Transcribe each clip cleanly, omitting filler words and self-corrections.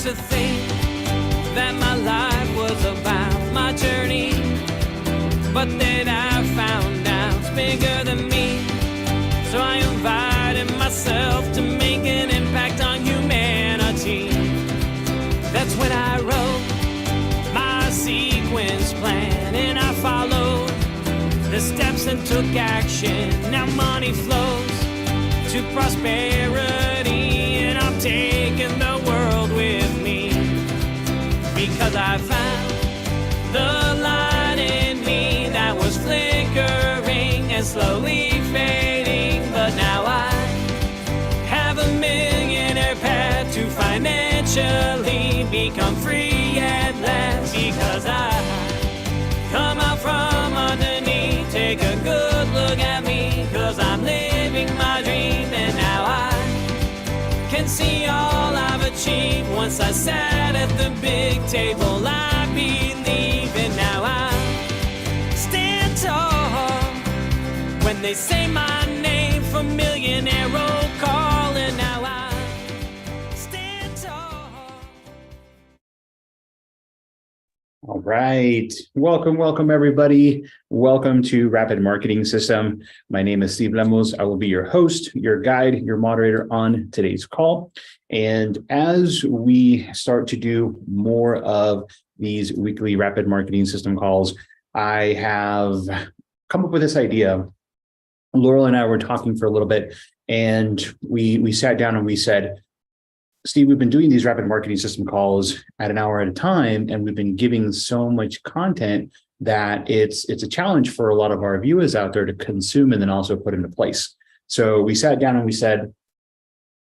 to think that my life was about my journey, but then I found out it's bigger than me. So I invited myself to make an impact on humanity. That's when I wrote my sequence plan, and I followed the steps and took action. Now money flows to prosperity, and I'm taking the world with me, because I found the light in me that was flickering and slowly fading. But now I have a millionaire path to financially become free at last, because I come out from underneath. Take a good look at me, cause I'm living my dream, and now I can see all I've achieved. Once I sat at the big table, I believe, and now I stand tall when they say my name for millionaire roll call, and now I stand tall. All right. Welcome, everybody. Welcome to Rapid Marketing System. My name is Steve Lemos. I will be your host, your guide, your moderator on today's call. And as we start to do more of these weekly Rapid Marketing System calls, I have come up with this idea. Laurel and I were talking for a little bit, and we sat down and we said, Steve, we've been doing these rapid marketing system calls at an hour at a time, and we've been giving so much content that it's a challenge for a lot of our viewers out there to consume and then also put into place. So we sat down and we said,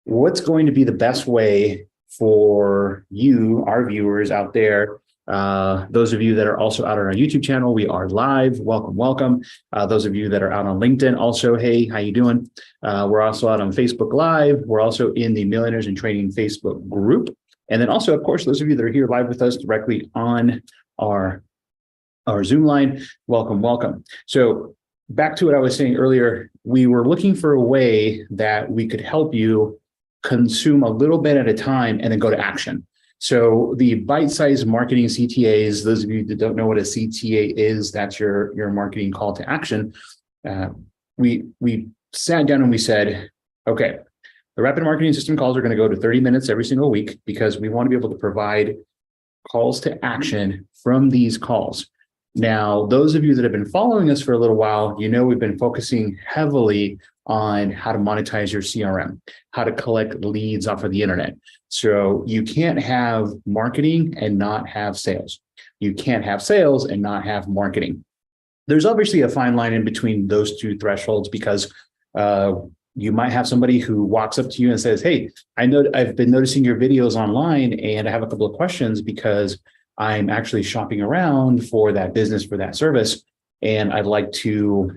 what's going to be the best way for you, our viewers out there? Those of you that are also out on our YouTube channel, we are live. Welcome. Those of you that are out on LinkedIn, also, hey, how you doing? We're also out on Facebook Live. We're also in the Millionaires in Training Facebook group. And then also, of course, those of you that are here live with us directly on our Zoom line, welcome. So back to what I was saying earlier, we were looking for a way that we could help you consume a little bit at a time and then go to action. So the bite-sized marketing CTAs, those of you that don't know what a CTA is, that's your marketing call to action. We sat down and we said, okay, the rapid marketing system calls are going to go to 30 minutes every single week, because we want to be able to provide calls to action from these calls. Now, those of you that have been following us for a little while, you know we've been focusing heavily on how to monetize your CRM, how to collect leads off of the internet. So you can't have marketing and not have sales. You can't have sales and not have marketing. There's obviously a fine line in between those two thresholds, because you might have somebody who walks up to you and says, hey, I know I've been noticing your videos online, and I have a couple of questions because I'm actually shopping around for that business, for that service, and I'd like to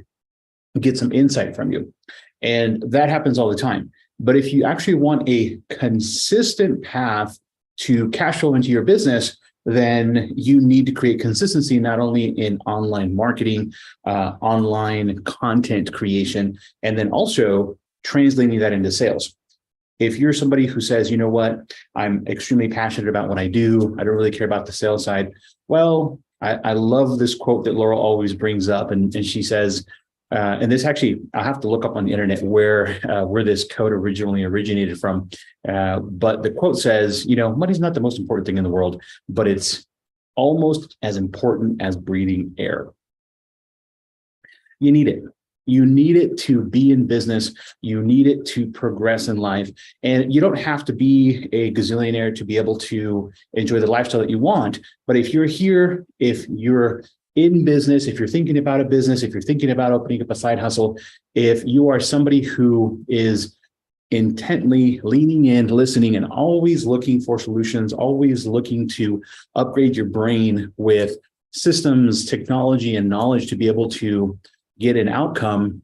get some insight from you. And that happens all the time. But if you actually want a consistent path to cash flow into your business, then you need to create consistency, not only in online marketing, online content creation, and then also translating that into sales. If you're somebody who says, you know what, I'm extremely passionate about what I do, I don't really care about the sales side. Well, I love this quote that Laurel always brings up. And she says, and this actually, I'll have to look up on the internet where this code originally originated from. But the quote says, you know, money's not the most important thing in the world, but it's almost as important as breathing air. You need it. You need it to be in business. You need it to progress in life. And you don't have to be a gazillionaire to be able to enjoy the lifestyle that you want. But if you're here, if you're in business, if you're thinking about a business, if you're thinking about opening up a side hustle, if you are somebody who is intently leaning in, listening, and always looking for solutions, always looking to upgrade your brain with systems, technology, and knowledge to be able to get an outcome,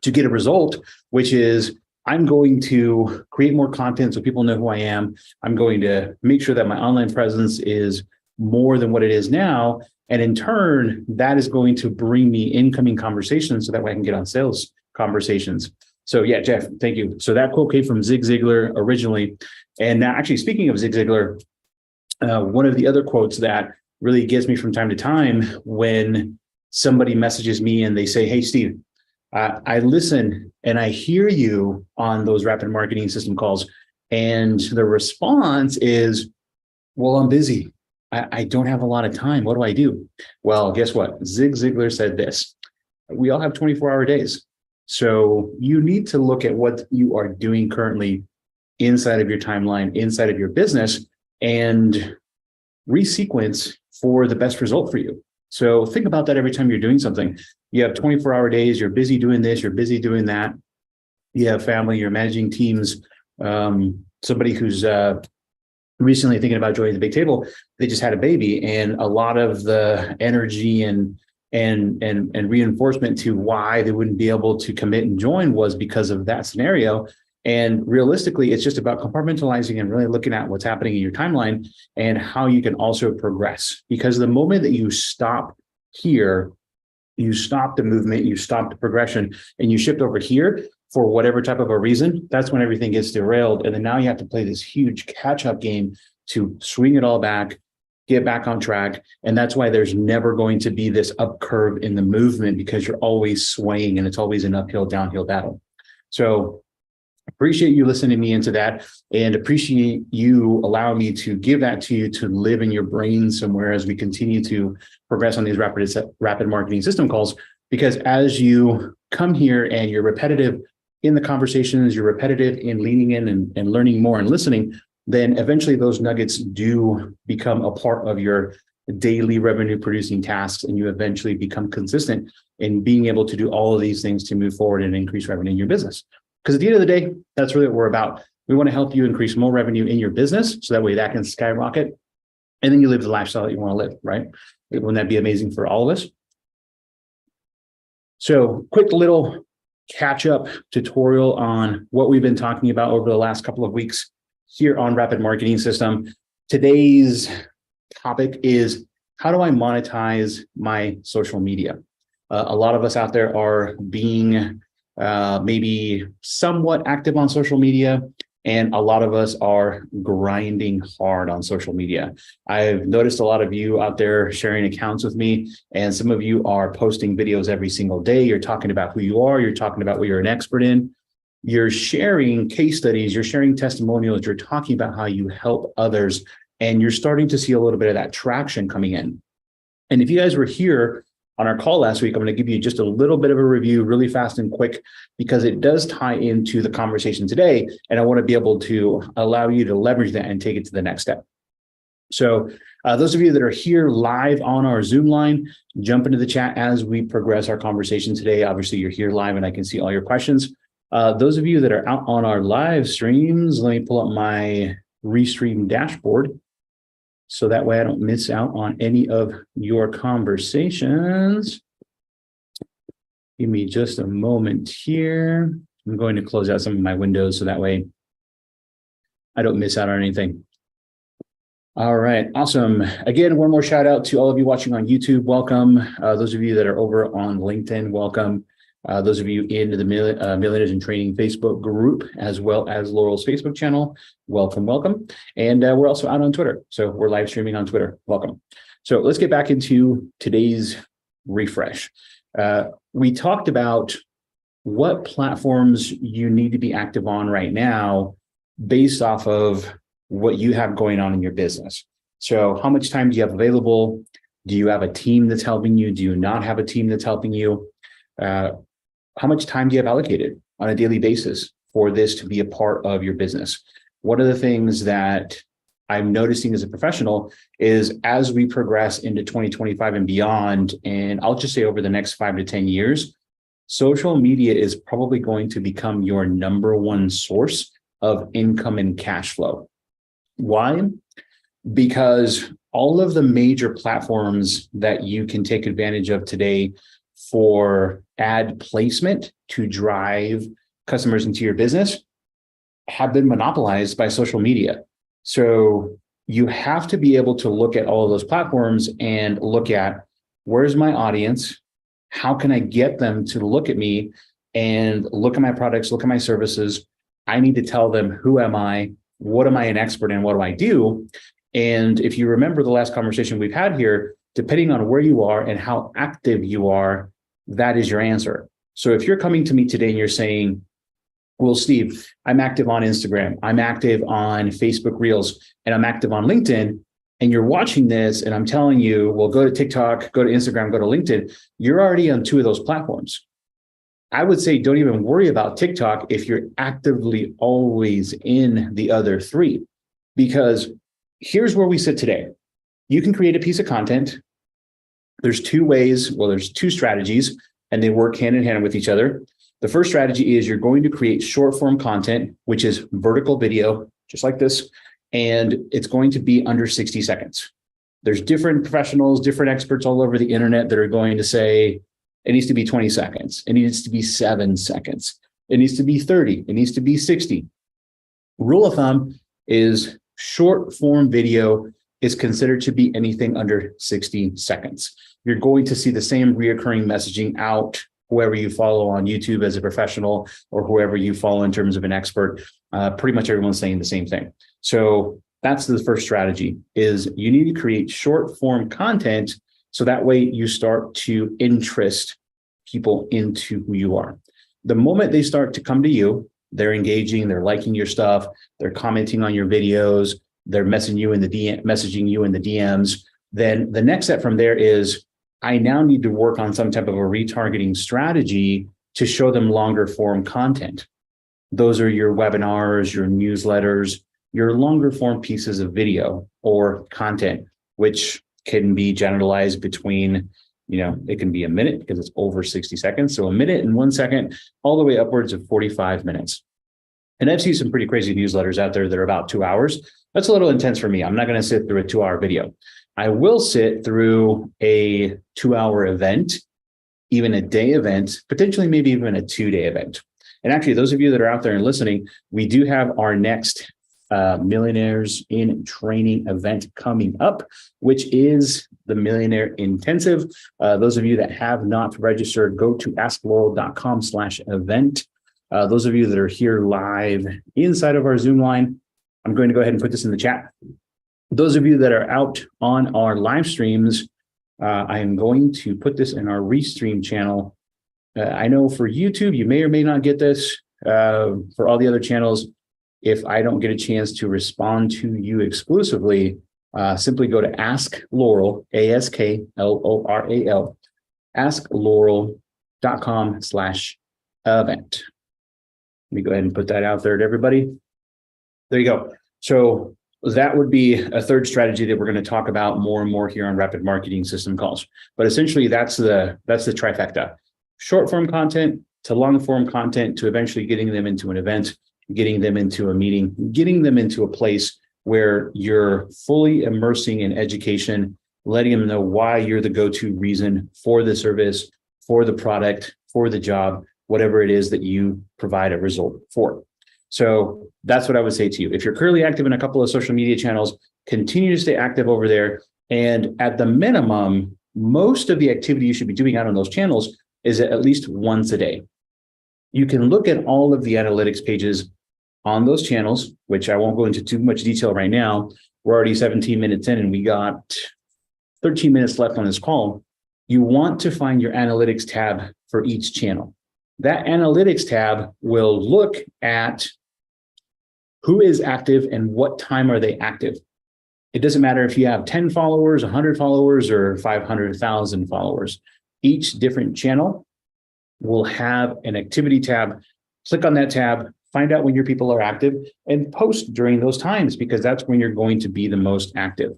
to get a result, which is I'm going to create more content so people know who I am. I'm going to make sure that my online presence is more than what it is now. And in turn, that is going to bring me incoming conversations so that way I can get on sales conversations. So yeah, Jeff, thank you. So that quote came from Zig Ziglar originally. And now actually speaking of Zig Ziglar, One of the other quotes that really gets me from time to time when somebody messages me and they say, "Hey, Steve, I listen and I hear you on those rapid marketing system calls." And the response is, "Well, I'm busy. I don't have a lot of time. What do I do?" Well, guess what? Zig Ziglar said this: we all have 24-hour days. So you need to look at what you are doing currently inside of your timeline, inside of your business, and resequence for the best result for you. So think about that every time you're doing something. You have 24-hour days, you're busy doing this, you're busy doing that. You have family, you're managing teams. Somebody who's recently thinking about joining the big table, they just had a baby, and a lot of the energy and reinforcement to why they wouldn't be able to commit and join was because of that scenario. And realistically, it's just about compartmentalizing and really looking at what's happening in your timeline and how you can also progress. Because the moment that you stop here, you stop the movement, you stop the progression, and you shift over here for whatever type of a reason, that's when everything gets derailed. And then now you have to play this huge catch-up game to swing it all back, get back on track. And that's why there's never going to be this up curve in the movement, because you're always swaying and it's always an uphill, downhill battle. So appreciate you listening to me into that, and appreciate you allowing me to give that to you to live in your brain somewhere as we continue to progress on these rapid marketing system calls. Because as you come here and you're repetitive in the conversations, you're repetitive in leaning in and learning more and listening, then eventually those nuggets do become a part of your daily revenue producing tasks, and you eventually become consistent in being able to do all of these things to move forward and increase revenue in your business. Because at the end of the day, that's really what we're about. We want to help you increase more revenue in your business, so that way that can skyrocket, and then you live the lifestyle that you want to live, right? Wouldn't that be amazing for all of us? So quick little catch-up tutorial on what we've been talking about over the last couple of weeks here on Rapid Marketing System. Today's topic is, how do I monetize my social media? A lot of us out there are being maybe somewhat active on social media, and a lot of us are grinding hard on social media. I've noticed a lot of you out there sharing accounts with me, and some of you are posting videos every single day. You're talking about who you are. You're talking about what you're an expert in. You're sharing case studies. You're sharing testimonials. You're talking about how you help others, and you're starting to see a little bit of that traction coming in. And if you guys were here on our call last week, I'm going to give you just a little bit of a review really fast and quick, because it does tie into the conversation today. And I want to be able to allow you to leverage that and take it to the next step. So those of you that are here live on our Zoom line, jump into the chat as we progress our conversation today. Obviously, you're here live and I can see all your questions. Those of you that are out on our live streams, let me pull up my Restream dashboard, so that way I don't miss out on any of your conversations. Give me just a moment here. I'm going to close out some of my windows so that way I don't miss out on anything. All right, awesome. Again, one more shout out to all of you watching on YouTube. Welcome. Those of you that are over on LinkedIn, welcome. Those of you into the Millionaires in Training Facebook group, as well as Laurel's Facebook channel, welcome, welcome. And we're also out on Twitter. So we're live streaming on Twitter. Welcome. So let's get back into today's refresh. We talked about what platforms you need to be active on right now based off of what you have going on in your business. So how much time do you have available? Do you have a team that's helping you? Do you not have a team that's helping you? How much time do you have allocated on a daily basis for this to be a part of your business? One of the things that I'm noticing as a professional is, as we progress into 2025 and beyond, and I'll just say over the next 5 to 10 years, social media is probably going to become your number one source of income and cash flow. Why? Because all of the major platforms that you can take advantage of today for ad placement to drive customers into your business have been monopolized by social media. So you have to be able to look at all of those platforms and look at, where's my audience? How can I get them to look at me and look at my products, look at my services? I need to tell them, who am I? What am I an expert in? What do I do? And if you remember the last conversation we've had here, depending on where you are and how active you are, that is your answer. So if you're coming to me today and you're saying, well, Steve, I'm active on Instagram, I'm active on Facebook Reels, and I'm active on LinkedIn, and you're watching this and I'm telling you, well, go to TikTok, go to Instagram, go to LinkedIn, you're already on 2 of those platforms. I would say don't even worry about TikTok if you're actively always in the other 3, because here's where we sit today. You can create a piece of content. There's 2 ways, well, there's 2 strategies, and they work hand in hand with each other. The first strategy is you're going to create short form content, which is vertical video, just like this, and it's going to be under 60 seconds. There's different professionals, different experts all over the internet that are going to say, it needs to be 20 seconds. It needs to be 7 seconds. It needs to be 30. It needs to be 60. Rule of thumb is short form video is considered to be anything under 60 seconds. You're going to see the same reoccurring messaging out, whoever you follow on YouTube as a professional or whoever you follow in terms of an expert. Pretty much everyone's saying the same thing. So that's the first strategy, is you need to create short form content so that way you start to interest people into who you are. The moment they start to come to you, they're engaging, they're liking your stuff, they're commenting on your videos, they're messaging you in the DMs. Then the next step from there is, I now need to work on some type of a retargeting strategy to show them longer form content. Those are your webinars, your newsletters, your longer form pieces of video or content, which can be generalized between, it can be a minute because it's over 60 seconds. So a minute and 1 second, all the way upwards of 45 minutes. And I've seen some pretty crazy newsletters out there that are about 2 hours. That's a little intense for me. I'm not going to sit through a 2-hour video. I will sit through a 2-hour event, even a day event, potentially maybe even a 2-day event. And actually, those of you that are out there and listening, we do have our next Millionaires in Training event coming up, which is the Millionaire Intensive. Those of you that have not registered, go to asklaurel.com/event. Those of you that are here live inside of our Zoom line, I'm going to go ahead and put this in the chat. Those of you that are out on our live streams, I am going to put this in our Restream channel. I know for YouTube, you may or may not get this. For all the other channels, if I don't get a chance to respond to you exclusively, simply go to Ask Laurel, ASKLORAL, asklaurel.com/event. Let me go ahead and put that out there to everybody. There you go. So that would be a third strategy that we're going to talk about more and more here on Rapid Marketing System calls. But essentially, that's the trifecta: short form content to long form content to eventually getting them into an event, getting them into a meeting, getting them into a place where you're fully immersing in education, letting them know why you're the go-to reason for the service, for the product, for the job, whatever it is that you provide a result for. So that's what I would say to you. If you're currently active in a couple of social media channels, continue to stay active over there. And at the minimum, most of the activity you should be doing out on those channels is at least once a day. You can look at all of the analytics pages on those channels, which I won't go into too much detail right now. We're already 17 minutes in and we got 13 minutes left on this call. You want to find your analytics tab for each channel. That analytics tab will look at who is active and what time are they active. It doesn't matter if you have 10 followers, 100 followers, or 500,000 followers. Each different channel will have an activity tab. Click on that tab, find out when your people are active, and post during those times, because that's when you're going to be the most active.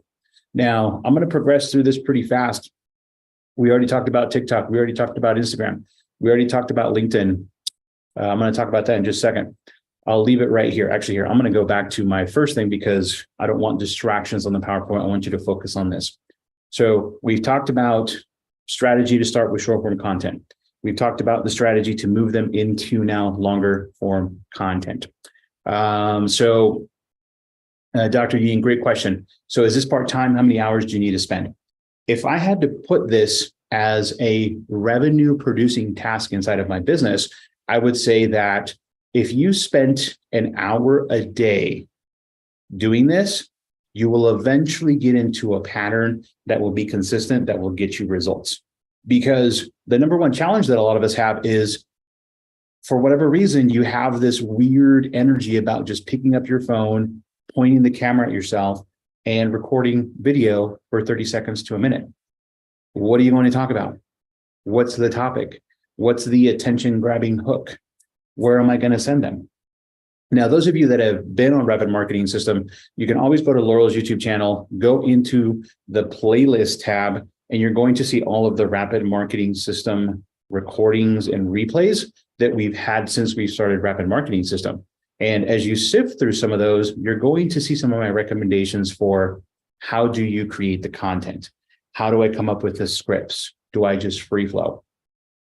Now, I'm going to progress through this pretty fast. We already talked about TikTok. We already talked about Instagram. We already talked about LinkedIn. I'm going to talk about that in just a second. I'll leave it right here. Actually, here, I'm going to go back to my first thing because I don't want distractions on the PowerPoint. I want you to focus on this. So we've talked about strategy to start with short form content. We've talked about the strategy to move them into now longer form content. Dr. Yeen, great question. So is this part-time? How many hours do you need to spend? If I had to put this as a revenue producing task inside of my business, I would say that if you spent an hour a day doing this, you will eventually get into a pattern that will be consistent, that will get you results. Because the number one challenge that a lot of us have is, for whatever reason, you have this weird energy about just picking up your phone, pointing the camera at yourself, and recording video for 30 seconds to a minute. What do you want to talk about? What's the topic? What's the attention grabbing hook? Where am I going to send them? Now, those of you that have been on Rapid Marketing System, you can always go to Laurel's YouTube channel, go into the playlist tab, and you're going to see all of the Rapid Marketing System recordings and replays that we've had since we started Rapid Marketing System. And as you sift through some of those, you're going to see some of my recommendations for how do you create the content? How do I come up with the scripts? Do I just free flow?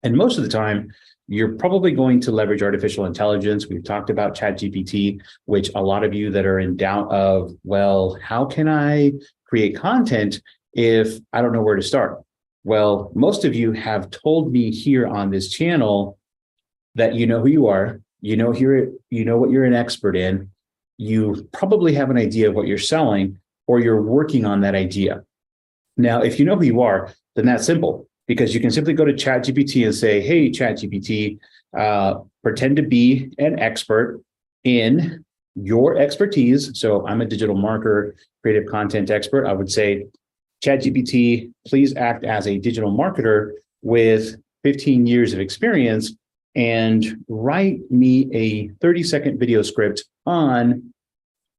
And most of the time, you're probably going to leverage artificial intelligence. We've talked about ChatGPT, which a lot of you that are in doubt of, well, how can I create content if I don't know where to start? Well, most of you have told me here on this channel that you know who you are, you know what you're an expert in, you probably have an idea of what you're selling, or you're working on that idea. Now, if you know who you are, then that's simple, because you can simply go to ChatGPT and say, hey, ChatGPT, pretend to be an expert in your expertise. So I'm a digital marketer, creative content expert. I would say, ChatGPT, please act as a digital marketer with 15 years of experience and write me a 30-second video script on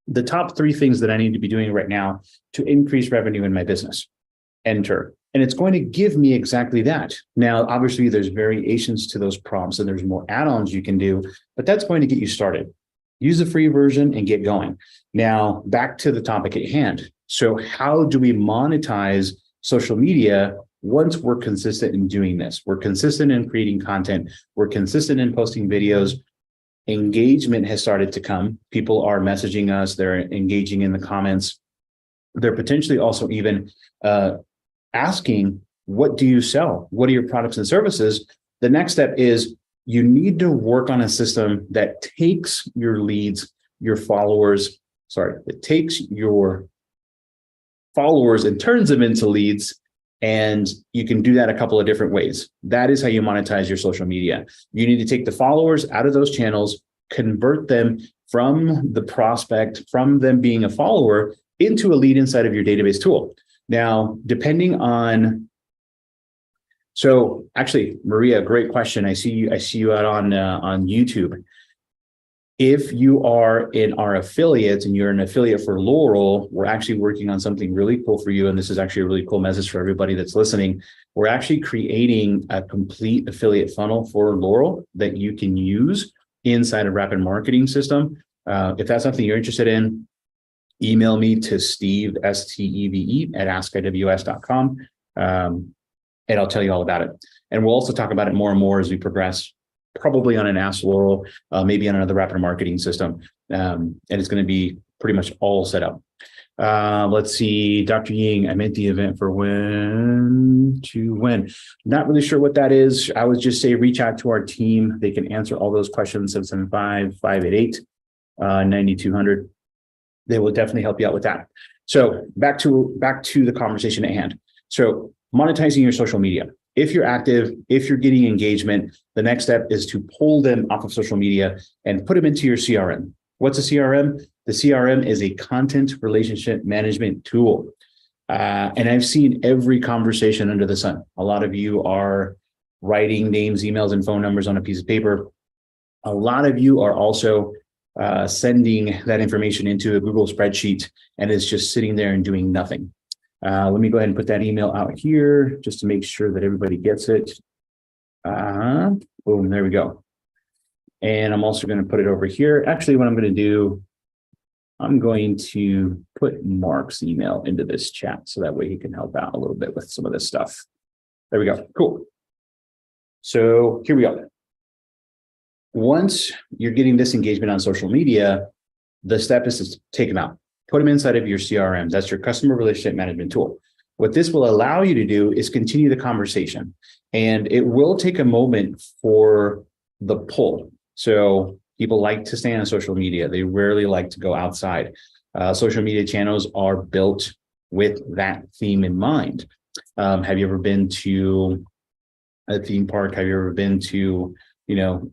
the top 3 things that I need to be doing right now to increase revenue in my business. Enter. And it's going to give me exactly that. Now, obviously, there's variations to those prompts and there's more add-ons you can do, but that's going to get you started. Use the free version and get going. Now, back to the topic at hand. So how do we monetize social media once we're consistent in doing this? We're consistent in creating content. We're consistent in posting videos. Engagement has started to come. People are messaging us. They're engaging in the comments. They're potentially also even asking, what do you sell? What are your products and services? The next step is you need to work on a system that takes your leads, your followers, it takes your followers and turns them into leads. And you can do that a couple of different ways. That is how you monetize your social media. You need to take the followers out of those channels, convert them from the prospect, from them being a follower, into a lead inside of your database tool. Now, depending on, so actually, Maria, great question. I see you out on YouTube. If you are in our affiliates and you're an affiliate for Laurel, we're actually working on something really cool for you. And this is actually a really cool message for everybody that's listening. We're actually creating a complete affiliate funnel for Laurel that you can use inside a Rapid Marketing System. If that's something you're interested in, email me to Steve, STEVE, at askiws.com. And I'll tell you all about it. And we'll also talk about it more and more as we progress, probably on an Ask Laurel, maybe on another Rapid Marketing System. And it's going to be pretty much all set up. Let's see, Dr. Ying, I meant the event for when to when. Not really sure what that is. I would just say reach out to our team. They can answer all those questions, 775-588-9200. They will definitely help you out with that. So back to the conversation at hand. So monetizing your social media. If you're active, if you're getting engagement, the next step is to pull them off of social media and put them into your CRM. What's a CRM? The CRM is a content relationship management tool. And I've seen every conversation under the sun. A lot of you are writing names, emails, and phone numbers on a piece of paper. A lot of you are also sending that information into a Google spreadsheet, and it's just sitting there and doing nothing. Let me go ahead and put that email out here just to make sure that everybody gets it. Boom, there we go. And I'm also going to put it over here. Actually, what I'm going to do, I'm going to put Mark's email into this chat so that way he can help out a little bit with some of this stuff. There we go. Cool. So here we go. Once you're getting this engagement on social media, the step is to take them out. Put them inside of your CRM. That's your customer relationship management tool. What this will allow you to do is continue the conversation. And it will take a moment for the pull. So people like to stay on social media. They rarely like to go outside. Social media channels are built with that theme in mind. Have you ever been to a theme park? Have you ever been to,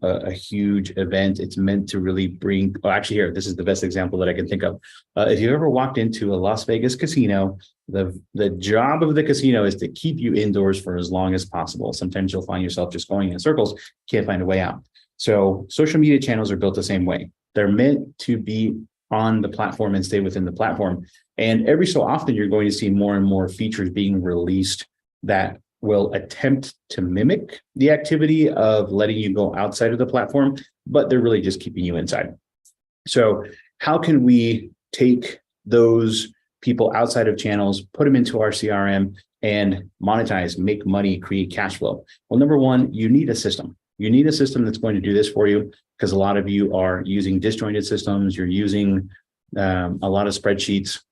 a huge event? It's meant to really bring, actually here, this is the best example that I can think of. If you've ever walked into a Las Vegas casino, the job of the casino is to keep you indoors for as long as possible. Sometimes you'll find yourself just going in circles, can't find a way out. So social media channels are built the same way. They're meant to be on the platform and stay within the platform. And every so often, you're going to see more and more features being released that will attempt to mimic the activity of letting you go outside of the platform, but they're really just keeping you inside. So how can we take those people outside of channels, put them into our CRM and monetize, make money, create cash flow? Well, number one, you need a system. You need a system that's going to do this for you, because a lot of you are using disjointed systems. You're using a lot of spreadsheets,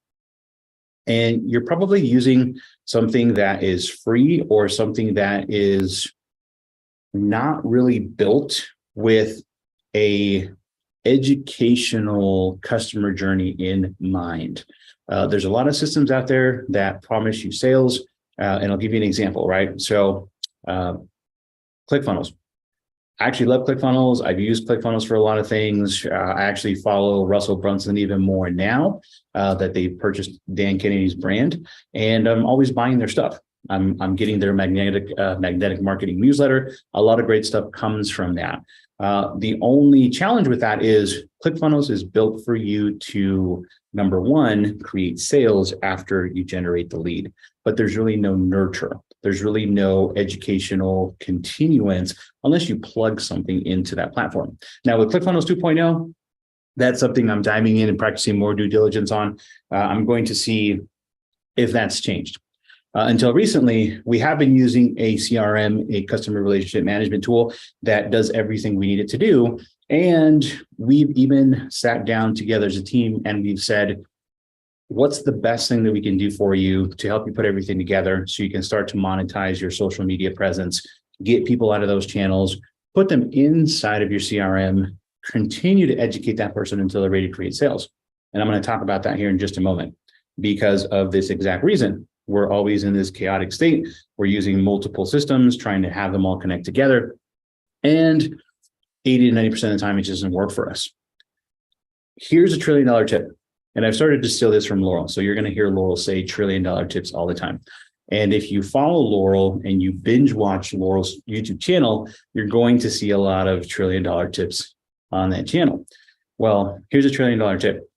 and you're probably using something that is free or something that is not really built with a educational customer journey in mind. There's a lot of systems out there that promise you sales, and I'll give you an example, right? So ClickFunnels. I actually love ClickFunnels. I've used ClickFunnels for a lot of things. I actually follow Russell Brunson even more now that they've purchased Dan Kennedy's brand, and I'm always buying their stuff. I'm getting their magnetic marketing newsletter. A lot of great stuff comes from that. The only challenge with that is ClickFunnels is built for you to, number one, create sales after you generate the lead, but there's really no nurture. There's really no educational continuance unless you plug something into that platform. Now with ClickFunnels 2.0, that's something I'm diving in and practicing more due diligence on. I'm going to see if that's changed. Until recently, we have been using a CRM, a customer relationship management tool that does everything we need it to do. And we've even sat down together as a team and we've said, what's the best thing that we can do for you to help you put everything together so you can start to monetize your social media presence, get people out of those channels, put them inside of your CRM, continue to educate that person until they're ready to create sales. And I'm going to talk about that here in just a moment. Because of this exact reason, we're always in this chaotic state. We're using multiple systems, trying to have them all connect together. And 80 to 90% of the time, it just doesn't work for us. Here's a $1 trillion tip. And I've started to steal this from Laurel. So you're going to hear Laurel say $1 trillion tips all the time. And if you follow Laurel and you binge watch Laurel's YouTube channel, you're going to see a lot of $1 trillion tips on that channel. Well, here's a $1 trillion tip.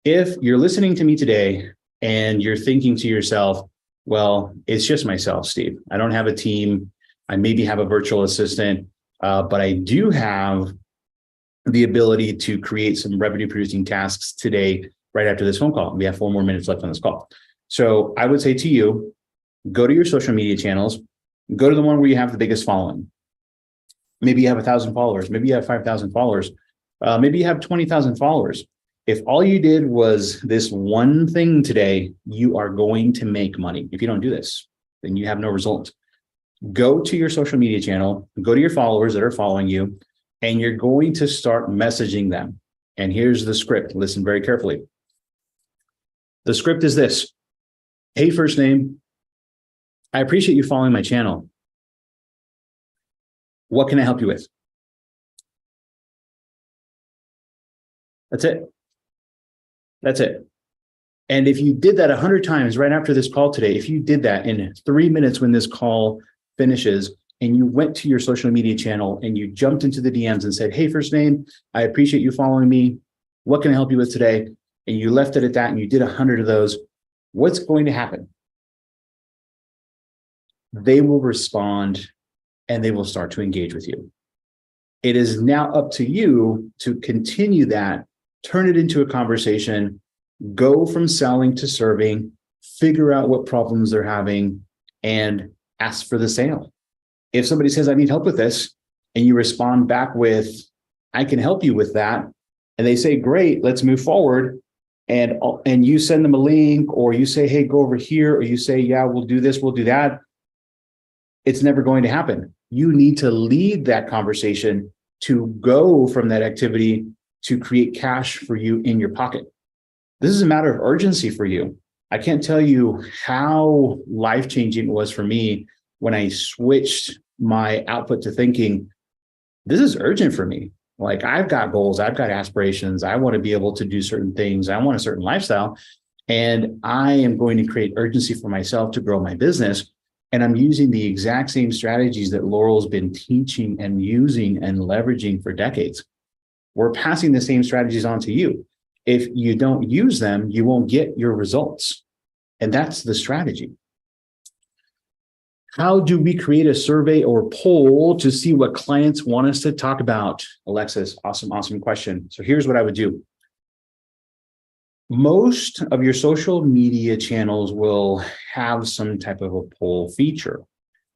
If you're listening to me today and you're thinking to yourself, well, it's just myself, Steve. I don't have a team. I maybe have a virtual assistant, but I do have the ability to create some revenue producing tasks today right after this phone call. We have 4 more minutes left on this call. So I would say to you, go to your social media channels, go to the one where you have the biggest following. Maybe you have 1,000 followers, maybe you have 5,000 followers, maybe you have 20,000 followers. If all you did was this one thing today, you are going to make money. If you don't do this, then you have no result. Go to your social media channel, go to your followers that are following you, and you're going to start messaging them. And here's the script. Listen very carefully. The script is this. Hey, first name, I appreciate you following my channel. What can I help you with? That's it. That's it. And if you did that 100 times right after this call today, if you did that in 3 minutes when this call finishes, and you went to your social media channel and you jumped into the DMs and said, hey, first name, I appreciate you following me. What can I help you with today? And you left it at that and you did 100 of those, what's going to happen? They will respond and they will start to engage with you. It is now up to you to continue that, turn it into a conversation, go from selling to serving, figure out what problems they're having, and ask for the sale. If somebody says, I need help with this, and you respond back with, I can help you with that, and they say, great, let's move forward, and you send them a link, or you say, hey, go over here, or you say, yeah, we'll do this, we'll do that, it's never going to happen. You need to lead that conversation to go from that activity to create cash for you in your pocket. This is a matter of urgency for you. I can't tell you how life-changing it was for me when I switched my output to thinking, this is urgent for me. Like, I've got goals, I've got aspirations, I want to be able to do certain things, I want a certain lifestyle, and I am going to create urgency for myself to grow my business. And I'm using the exact same strategies that Laurel's been teaching and using and leveraging for decades. We're passing the same strategies on to you. If you don't use them, you won't get your results. And that's the strategy. How do we create a survey or poll to see what clients want us to talk about? Alexis, awesome question. So here's what I would do. Most of your social media channels will have some type of a poll feature.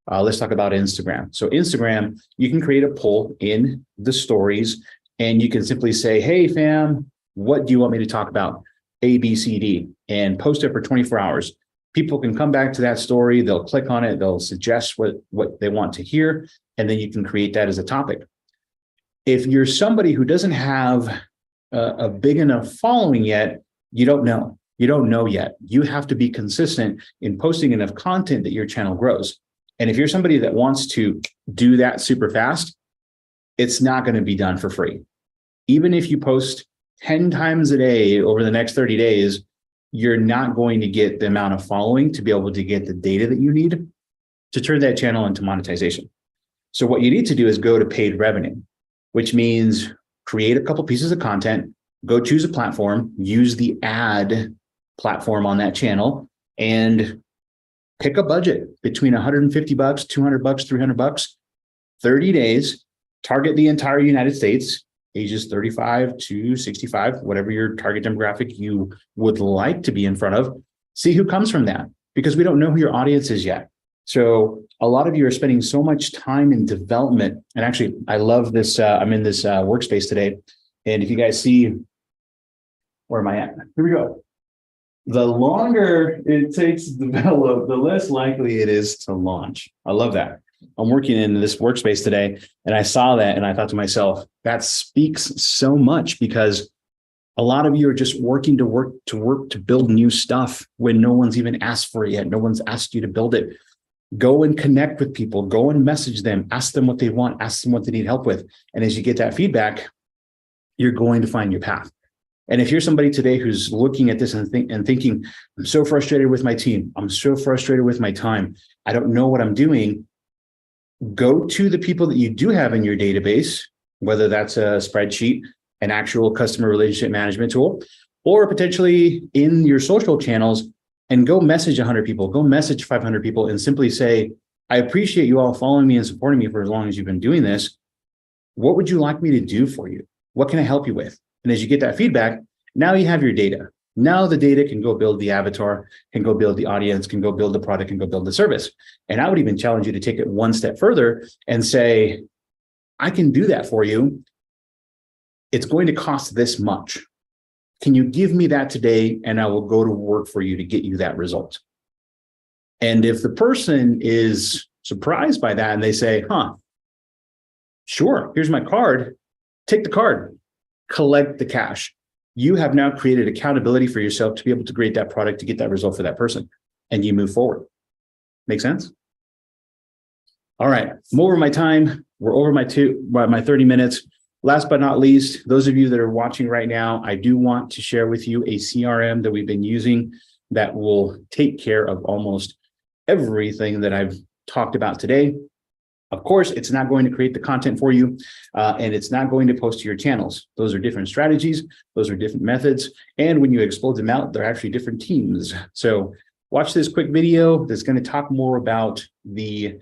Let's talk about Instagram. So Instagram, you can create a poll in the stories, and you can simply say, hey, fam, what do you want me to talk about? A, B, C, D, and post it for 24 hours. People can come back to that story, they'll click on it, they'll suggest what they want to hear, and then you can create that as a topic. If you're somebody who doesn't have a big enough following yet, you don't know. You don't know yet. You have to be consistent in posting enough content that your channel grows. And if you're somebody that wants to do that super fast, it's not going to be done for free. Even if you post 10 times a day over the next 30 days, you're not going to get the amount of following to be able to get the data that you need to turn that channel into monetization. So what you need to do is go to paid revenue, which means create a couple pieces of content, go choose a platform, use the ad platform on that channel, and pick a budget between $150, $200, $300, 30 days, target the entire United States, ages 35 to 65, whatever your target demographic you would like to be in front of. See who comes from that, because we don't know who your audience is yet. So a lot of you are spending so much time in development. And actually, I love this. I'm in this workspace today. And if you guys see, where am I at? Here we go. The longer it takes to develop, the less likely it is to launch. I love that. I'm working in this workspace today, and I saw that, and I thought to myself, that speaks so much, because a lot of you are just working to build new stuff when no one's even asked for it yet. No one's asked you to build it. Go and connect with people. Go and message them. Ask them what they want. Ask them what they need help with. And as you get that feedback, you're going to find your path. And if you're somebody today who's looking at this and thinking, I'm so frustrated with my team, I'm so frustrated with my time, I don't know what I'm doing, go to the people that you do have in your database, whether that's a spreadsheet, an actual customer relationship management tool, or potentially in your social channels, and go message 100 people, go message 500 people, and simply say, I appreciate you all following me and supporting me for as long as you've been doing this. What would you like me to do for you? What can I help you with? And as you get that feedback, now you have your data. Now the data can go build the avatar, can go build the audience, can go build the product, can go build the service. And I would even challenge you to take it one step further and say, I can do that for you. It's going to cost this much. Can you give me that today? And I will go to work for you to get you that result. And if the person is surprised by that and they say, sure, here's my card, take the card, collect the cash. You have now created accountability for yourself to be able to create that product to get that result for that person, and you move forward. Make sense? All right, I'm over my time. We're over my 30 minutes. Last but not least, those of you that are watching right now, I do want to share with you a CRM that we've been using that will take care of almost everything that I've talked about today. Of course, it's not going to create the content for you, and it's not going to post to your channels. Those are different strategies. Those are different methods. And when you explode them out, they're actually different teams. So watch this quick video that's going to talk more about the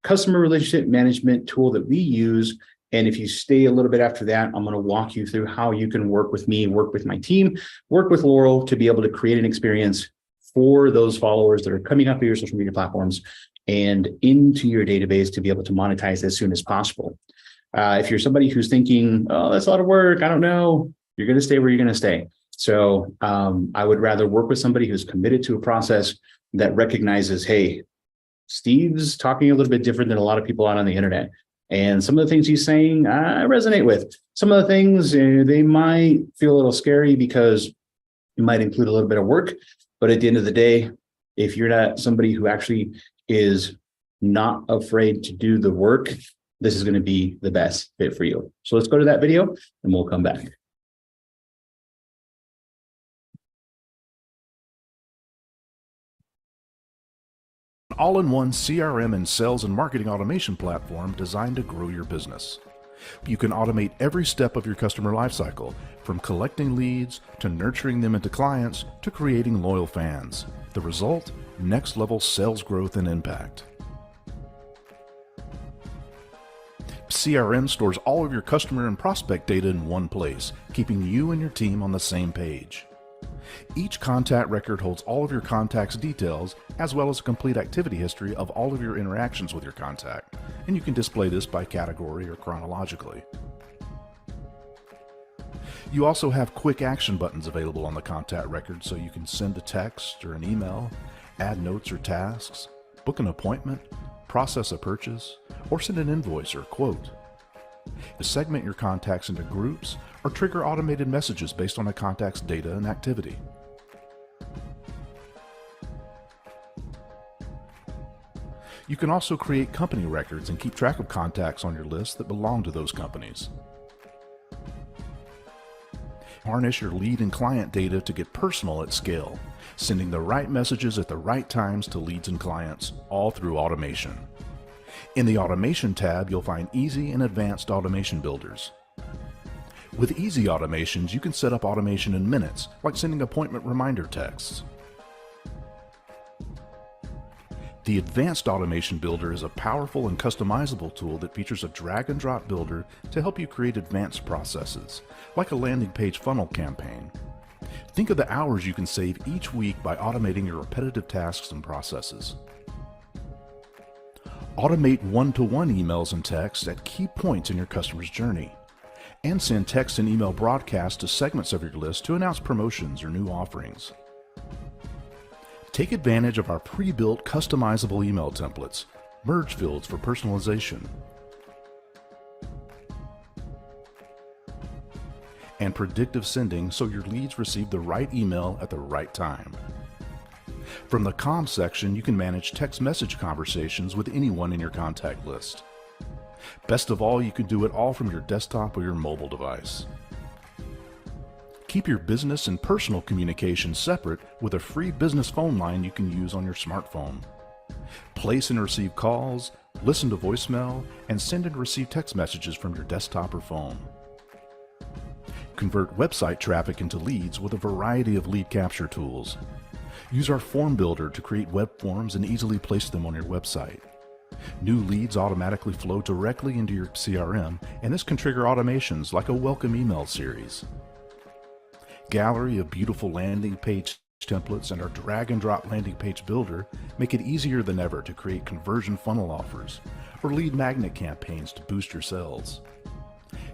customer relationship management tool that we use. And if you stay a little bit after that, I'm going to walk you through how you can work with me, work with my team, work with Laurel to be able to create an experience for those followers that are coming up to your social media platforms and into your database to be able to monetize as soon as possible. If you're somebody who's thinking, oh, that's a lot of work, I don't know, you're going to stay where you're going to stay. So I would rather work with somebody who's committed to a process that recognizes, hey, Steve's talking a little bit different than a lot of people out on the internet. And some of the things he's saying, I resonate with. Some of the things, they might feel a little scary because It might include a little bit of work, but at the end of the day, if you're not somebody who actually is not afraid to do the work, this is going to be the best fit for you. So let's go to that video and we'll come back. An all-in-one CRM and sales and marketing automation platform designed to grow your business. You can automate every step of your customer lifecycle, from collecting leads to nurturing them into clients to creating loyal fans. The result? Next level sales growth and impact. CRM stores all of your customer and prospect data in one place, keeping you and your team on the same page. Each contact record holds all of your contact's details, as well as a complete activity history of all of your interactions with your contact, and you can display this by category or chronologically. You also have quick action buttons available on the contact record, so you can send a text or an email, add notes or tasks, book an appointment, process a purchase, or send an invoice or quote. To segment your contacts into groups or trigger automated messages based on a contact's data and activity. You can also create company records and keep track of contacts on your list that belong to those companies. Harness your lead and client data to get personal at scale, sending the right messages at the right times to leads and clients, all through automation. In the Automation tab, you'll find easy and advanced automation builders. With easy automations, you can set up automation in minutes, like sending appointment reminder texts. The Advanced Automation Builder is a powerful and customizable tool that features a drag-and-drop builder to help you create advanced processes, like a landing page funnel campaign. Think of the hours you can save each week by automating your repetitive tasks and processes. Automate one-to-one emails and texts at key points in your customer's journey, and send text and email broadcasts to segments of your list to announce promotions or new offerings. Take advantage of our pre-built customizable email templates, merge fields for personalization, and predictive sending so your leads receive the right email at the right time. From the comms section, you can manage text message conversations with anyone in your contact list. Best of all, you can do it all from your desktop or your mobile device. Keep your business and personal communications separate with a free business phone line you can use on your smartphone. Place and receive calls, listen to voicemail, and send and receive text messages from your desktop or phone. Convert website traffic into leads with a variety of lead capture tools. Use our form builder to create web forms and easily place them on your website. New leads automatically flow directly into your CRM, and this can trigger automations like a welcome email series. Gallery of beautiful landing page templates and our drag and drop landing page builder make it easier than ever to create conversion funnel offers or lead magnet campaigns to boost your sales.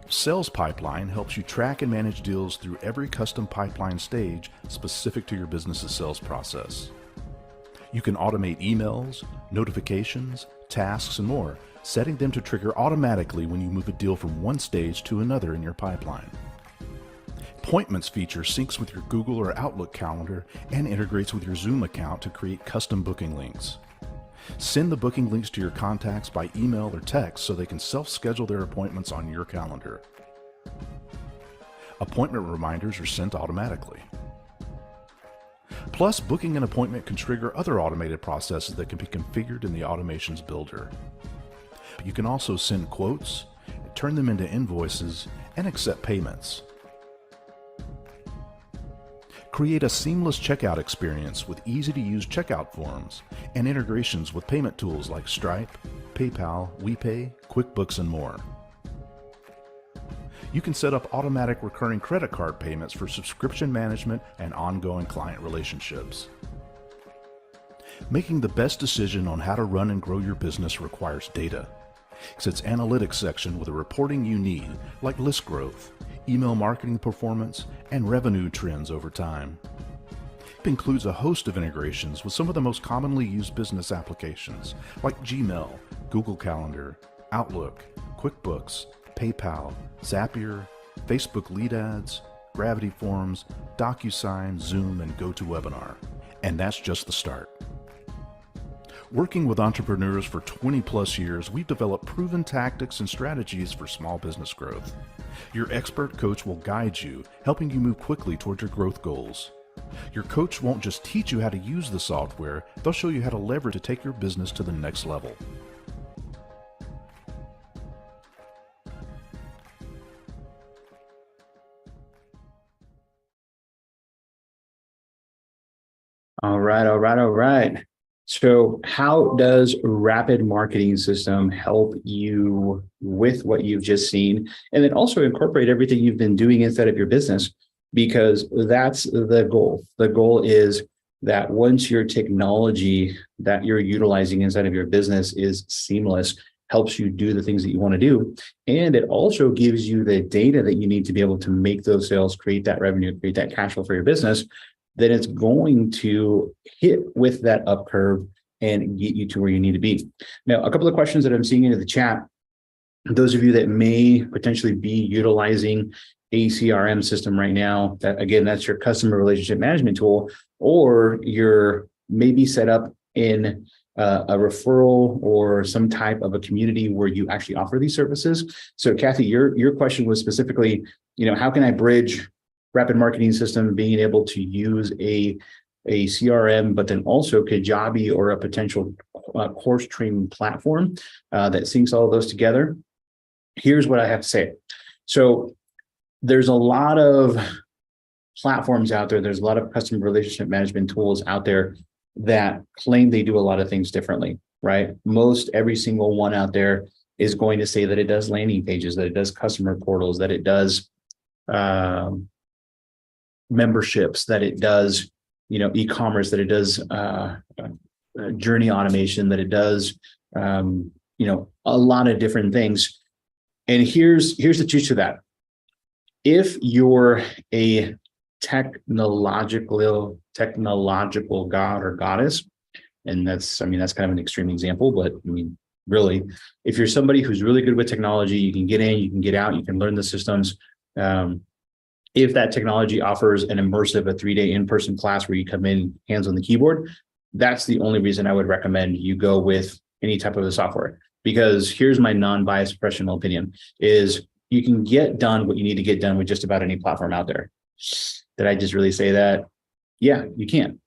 Sales Pipeline helps you track and manage deals through every custom pipeline stage specific to your business's sales process. You can automate emails, notifications, tasks, and more, setting them to trigger automatically when you move a deal from one stage to another in your pipeline. Appointments feature syncs with your Google or Outlook calendar and integrates with your Zoom account to create custom booking links. Send the booking links to your contacts by email or text so they can self-schedule their appointments on your calendar. Appointment reminders are sent automatically. Plus, booking an appointment can trigger other automated processes that can be configured in the Automations Builder. You can also send quotes, turn them into invoices, and accept payments. Create a seamless checkout experience with easy-to-use checkout forms and integrations with payment tools like Stripe, PayPal, WePay, QuickBooks, and more. You can set up automatic recurring credit card payments for subscription management and ongoing client relationships. Making the best decision on how to run and grow your business requires data. It's its analytics section with the reporting you need, like list growth, email marketing performance, and revenue trends over time. It includes a host of integrations with some of the most commonly used business applications like Gmail, Google Calendar, Outlook, QuickBooks, PayPal, Zapier, Facebook Lead Ads, Gravity Forms, DocuSign, Zoom, and GoToWebinar. And that's just the start. Working with entrepreneurs for 20 plus years, we've developed proven tactics and strategies for small business growth. Your expert coach will guide you, helping you move quickly toward your growth goals. Your coach won't just teach you how to use the software, they'll show you how to leverage to take your business to the next level. All right. So how does Rapid Marketing System help you with what you've just seen? And then also incorporate everything you've been doing inside of your business, because that's the goal. The goal is that once your technology that you're utilizing inside of your business is seamless, helps you do the things that you want to do, and it also gives you the data that you need to be able to make those sales, create that revenue, create that cash flow for your business, then it's going to hit with that up curve and get you to where you need to be. Now, a couple of questions that I'm seeing into the chat. Those of you that may potentially be utilizing a CRM system right now, that again, that's your customer relationship management tool, or you're maybe set up in a referral or some type of a community where you actually offer these services. So Kathy, your question was specifically, how can I bridge Rapid Marketing System being able to use a CRM, but then also Kajabi or a potential course training platform that syncs all of those together? Here's what I have to say. So there's a lot of platforms out there. There's a lot of customer relationship management tools out there that claim they do a lot of things differently, right? Most every single one out there is going to say that it does landing pages, that it does customer portals, that it does memberships, that it does, e-commerce, that it does journey automation, that it does, a lot of different things. And here's the truth to that. If you're a technological god or goddess, and that's kind of an extreme example, but really, if you're somebody who's really good with technology, you can get in, you can get out, you can learn the systems. If that technology offers an immersive, a 3-day in-person class where you come in hands on the keyboard, that's the only reason I would recommend you go with any type of a software. Because here's my non-biased professional opinion, is you can get done what you need to get done with just about any platform out there. Did I just really say that? Yeah, you can.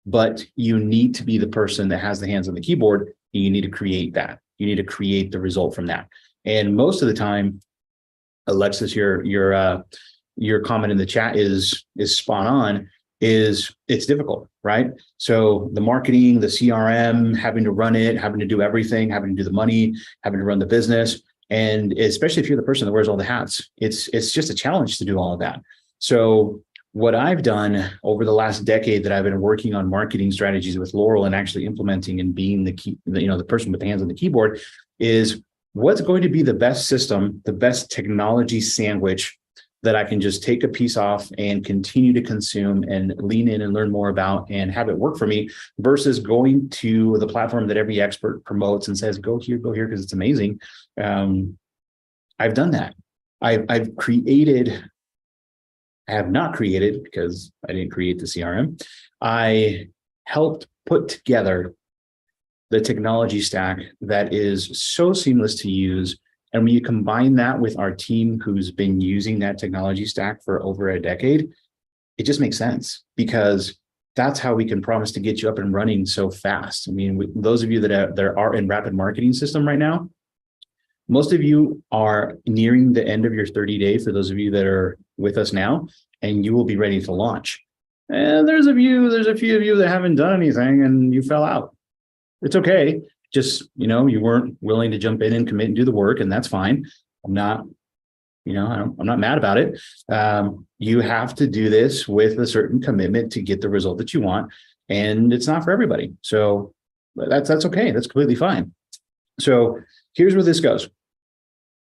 But you need to be the person that has the hands on the keyboard, and you need to create that. You need to create the result from that. And most of the time, Alexis, your comment in the chat is spot on, is it's difficult, right? So the marketing, the CRM, having to run it, having to do everything, having to do the money, having to run the business. And especially if you're the person that wears all the hats, it's just a challenge to do all of that. So what I've done over the last decade that I've been working on marketing strategies with Laurel and actually implementing and being the person with the hands on the keyboard, is what's going to be the best system, the best technology sandwich that I can just take a piece off and continue to consume and lean in and learn more about and have it work for me, versus going to the platform that every expert promotes and says, go here, because it's amazing. I've done that. I have not created, because I didn't create the CRM. I helped put together the technology stack that is so seamless to use. And when you combine that with our team who's been using that technology stack for over a decade, it just makes sense, because that's how we can promise to get you up and running so fast. Those of you that are in Rapid Marketing System right now, most of you are nearing the end of your 30-day, for those of you that are with us now, and you will be ready to launch. And there's a few of you that haven't done anything and you fell out. It's okay. Just, you weren't willing to jump in and commit and do the work, and that's fine. I'm not mad about it. You have to do this with a certain commitment to get the result that you want, and it's not for everybody. So that's okay. That's completely fine. So here's where this goes.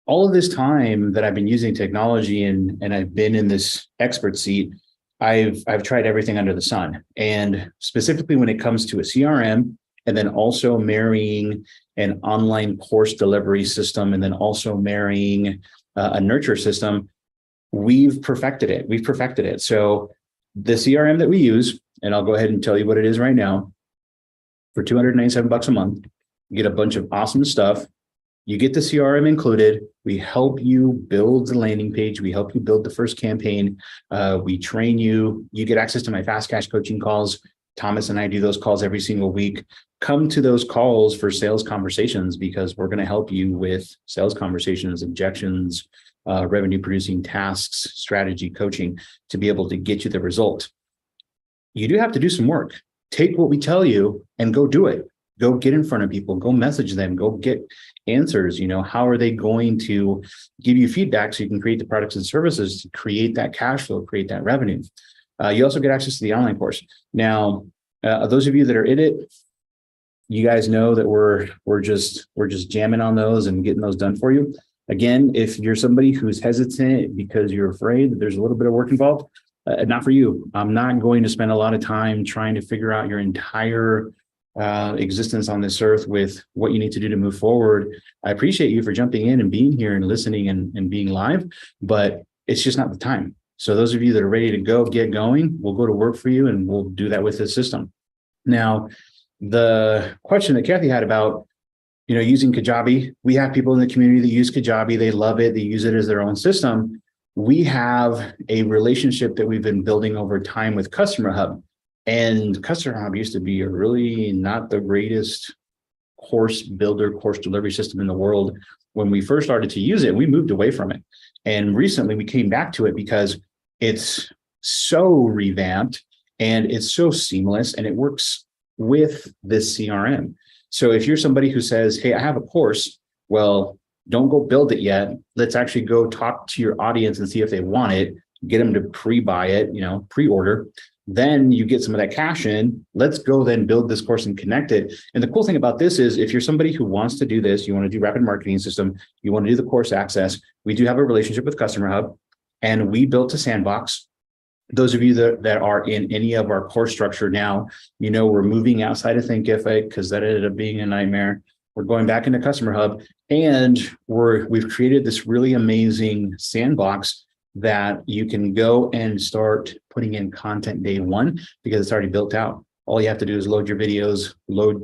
All of this time that I've been using technology and I've been in this expert seat, I've tried everything under the sun. And specifically when it comes to a CRM, and then also marrying an online course delivery system, and then also marrying a nurture system, we've perfected it. We've perfected it. So the CRM that we use, and I'll go ahead and tell you what it is right now, for $297 a month, you get a bunch of awesome stuff. You get the CRM included. We help you build the landing page. We help you build the first campaign. We train you. You get access to my fast cash coaching calls. Thomas and I do those calls every single week. Come to those calls for sales conversations, because we're going to help you with sales conversations, objections, revenue producing tasks, strategy coaching to be able to get you the result. You do have to do some work. Take what we tell you and go do it. Go get in front of people, go message them, go get answers. How are they going to give you feedback so you can create the products and services to create that cash flow, create that revenue. You also get access to the online course. Now, those of you that are in it, you guys know that we're just jamming on those and getting those done for you. Again, if you're somebody who's hesitant because you're afraid that there's a little bit of work involved, not for you. I'm not going to spend a lot of time trying to figure out your entire existence on this earth with what you need to do to move forward. I appreciate you for jumping in and being here and listening and being live, but it's just not the time. So those of you that are ready to go, get going, we'll go to work for you, and we'll do that with this system. Now, the question that Kathy had about, using Kajabi, we have people in the community that use Kajabi. They love it. They use it as their own system. We have a relationship that we've been building over time with Customer Hub. And Customer Hub used to be a really not the greatest course builder, course delivery system in the world. When we first started to use it, we moved away from it. And recently we came back to it because it's so revamped and it's so seamless, and it works with this CRM. So if you're somebody who says, hey, I have a course, well, don't go build it yet. Let's actually go talk to your audience and see if they want it, get them to pre-buy it, pre-order. Then you get some of that cash in. Let's go then build this course and connect it. And the cool thing about this is, if you're somebody who wants to do this, you want to do rapid marketing system, you want to do the course access, we do have a relationship with Customer Hub, and we built a sandbox. Those of you that are in any of our course structure now, we're moving outside of Thinkific because that ended up being a nightmare. We're going back into Customer Hub, and we've created this really amazing sandbox that you can go and start putting in content day one, because it's already built out. All you have to do is load your videos,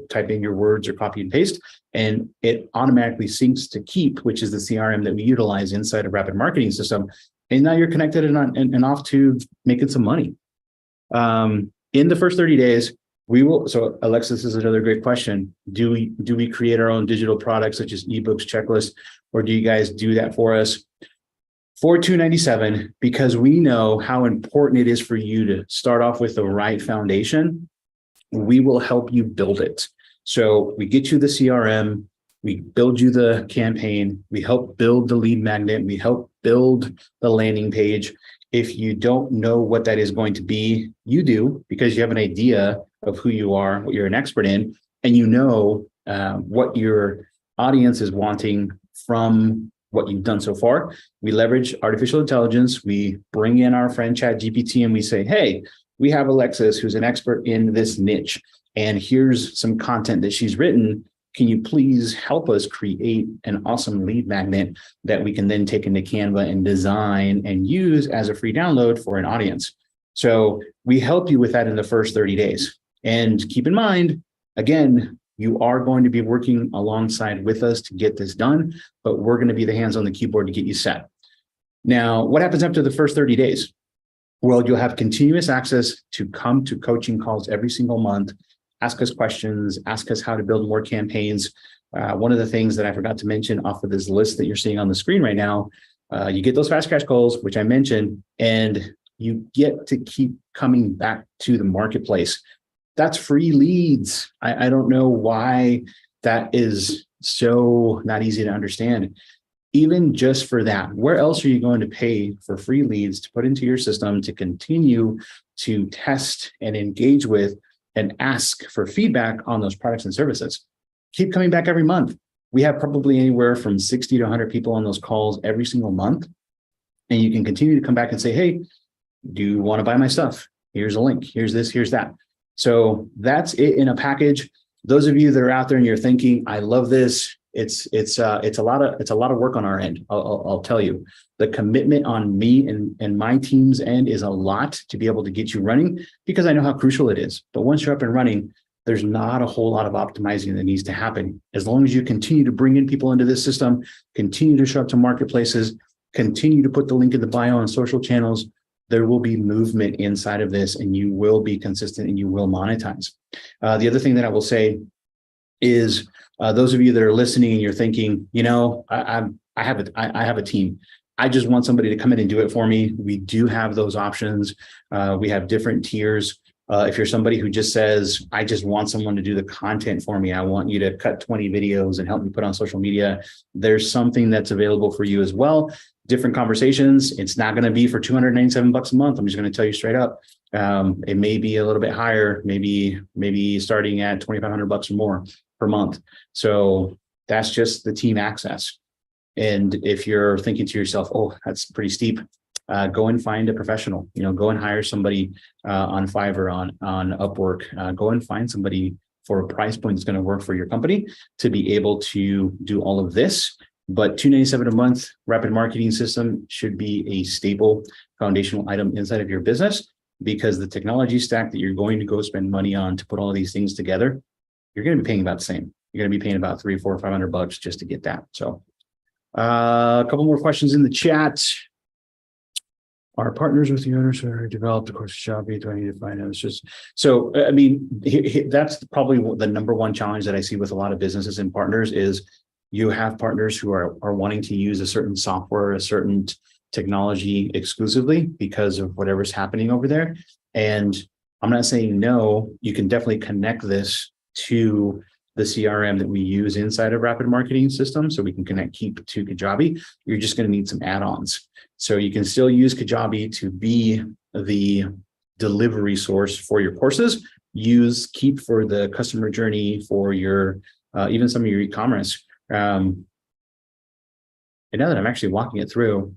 type in your words or copy and paste, and it automatically syncs to Keep, which is the CRM that we utilize inside a rapid marketing system. And now you're connected and off to making some money. In the first 30 days, we will. So Alexis, this is another great question. Do we create our own digital products such as ebooks, checklists, or do you guys do that for us? For $297, because we know how important it is for you to start off with the right foundation, we will help you build it. So we get you the CRM, we build you the campaign, we help build the lead magnet, we help build the landing page. If you don't know what that is going to be, you do, because you have an idea of who you are, what you're an expert in, and what your audience is wanting from what you've done so far. We leverage artificial intelligence. We bring in our friend ChatGPT and we say, hey, we have Alexis, who's an expert in this niche, and here's some content that she's written. Can you please help us create an awesome lead magnet that we can then take into Canva and design and use as a free download for an audience? So we help you with that in the first 30 days. And keep in mind, again, you are going to be working alongside with us to get this done, but we're going to be the hands on the keyboard to get you set. Now, what happens after the first 30 days? Well, you'll have continuous access to come to coaching calls every single month, ask us questions, ask us how to build more campaigns. One of the things that I forgot to mention off of this list that you're seeing on the screen right now, you get those fast cash calls, which I mentioned, and you get to keep coming back to the marketplace. That's free leads. I don't know why that is so not easy to understand. Even just for that, where else are you going to pay for free leads to put into your system to continue to test and engage with and ask for feedback on those products and services? Keep coming back every month. We have probably anywhere from 60 to 100 people on those calls every single month. And you can continue to come back and say, hey, do you want to buy my stuff? Here's a link. Here's this, here's that. So that's it in a package. Those of you that are out there and you're thinking, I love this, it's a lot of work on our end. I'll tell you, the commitment on me and my team's end is a lot to be able to get you running, because I know how crucial it is. But once you're up and running, there's not a whole lot of optimizing that needs to happen. As long as you continue to bring in people into this system, continue to show up to marketplaces, continue to put the link in the bio on social channels, there will be movement inside of this, and you will be consistent and you will monetize. The other thing that I will say is, those of you that are listening and you're thinking, I have a team. I just want somebody to come in and do it for me. We do have those options. We have different tiers. If you're somebody who just says, I just want someone to do the content for me, I want you to cut 20 videos and help me put on social media, there's something that's available for you as well. Different conversations. It's not going to be for $297 a month. I'm just going to tell you straight up. It may be a little bit higher, maybe starting at $2,500 or more per month. So that's just the team access. And if you're thinking to yourself, oh, that's pretty steep, go and find a professional. Go and hire somebody on Fiverr, on Upwork. Go and find somebody for a price point that's going to work for your company to be able to do all of this. But $297 a month rapid marketing system should be a stable foundational item inside of your business, because the technology stack that you're going to go spend money on to put all of these things together, you're going to be paying about the same. You're going to be paying about $300, $400, $500 just to get that. So a couple more questions in the chat. Are partners with the owners who are developed, of course, Shopee? Do I need to find out? It's just so, that's probably the number one challenge that I see with a lot of businesses and partners is you have partners who are wanting to use a certain software, a certain technology exclusively because of whatever's happening over there. And I'm not saying no, you can definitely connect this to the CRM that we use inside of Rapid Marketing System. So we can connect Keep to Kajabi. You're just going to need some add-ons. So you can still use Kajabi to be the delivery source for your courses. Use Keep for the customer journey, for your even some of your e-commerce. And now that I'm actually walking it through,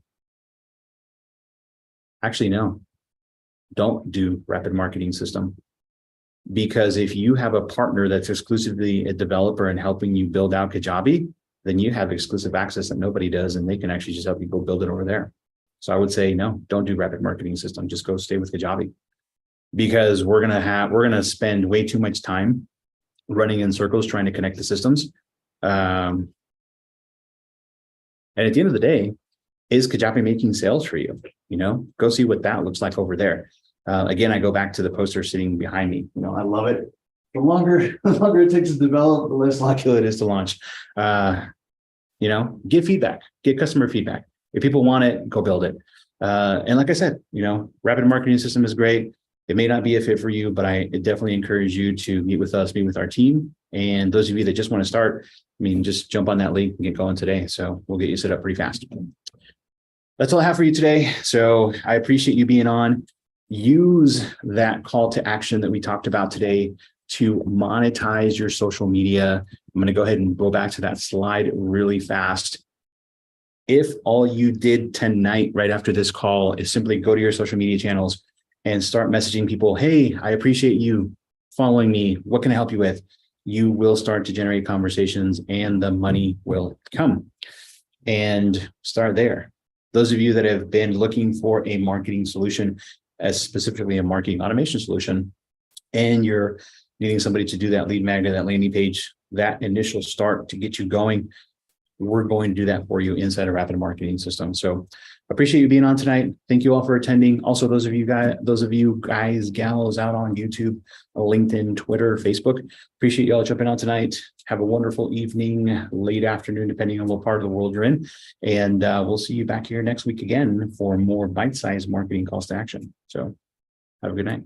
actually, no, don't do Rapid Marketing System. Because if you have a partner that's exclusively a developer and helping you build out Kajabi, then you have exclusive access that nobody does, and they can actually just help you go build it over there. So I would say, no, don't do Rapid Marketing System. Just go stay with Kajabi, because we're gonna spend way too much time running in circles trying to connect the systems. And at the end of the day, is Kajabi making sales for you? Go see what that looks like over there. Again, I go back to the poster sitting behind me. I love it. The longer it takes to develop, the less likely it is to launch. Get feedback, get customer feedback. If people want it, go build it. And like I said, Rapid Marketing System is great. It may not be a fit for you, but I definitely encourage you to meet with us, meet with our team. And those of you that just want to start, just jump on that link and get going today. So we'll get you set up pretty fast. That's all I have for you today. So I appreciate you being on. Use that call to action that we talked about today to monetize your social media. I'm going to go ahead and go back to that slide really fast. If all you did tonight, right after this call, is simply go to your social media channels and start messaging people, hey, I appreciate you following me. What can I help you with? You will start to generate conversations and the money will come. And start there. Those of you that have been looking for a marketing solution, as specifically a marketing automation solution, and you're needing somebody to do that lead magnet, that landing page, that initial start to get you going, we're going to do that for you inside a Rapid Marketing System. So appreciate you being on tonight. Thank you all for attending. Also, those of you guys, gals out on YouTube, LinkedIn, Twitter, Facebook, appreciate you all jumping on tonight. Have a wonderful evening, late afternoon, depending on what part of the world you're in. And we'll see you back here next week again for more bite-sized marketing calls to action. So have a good night.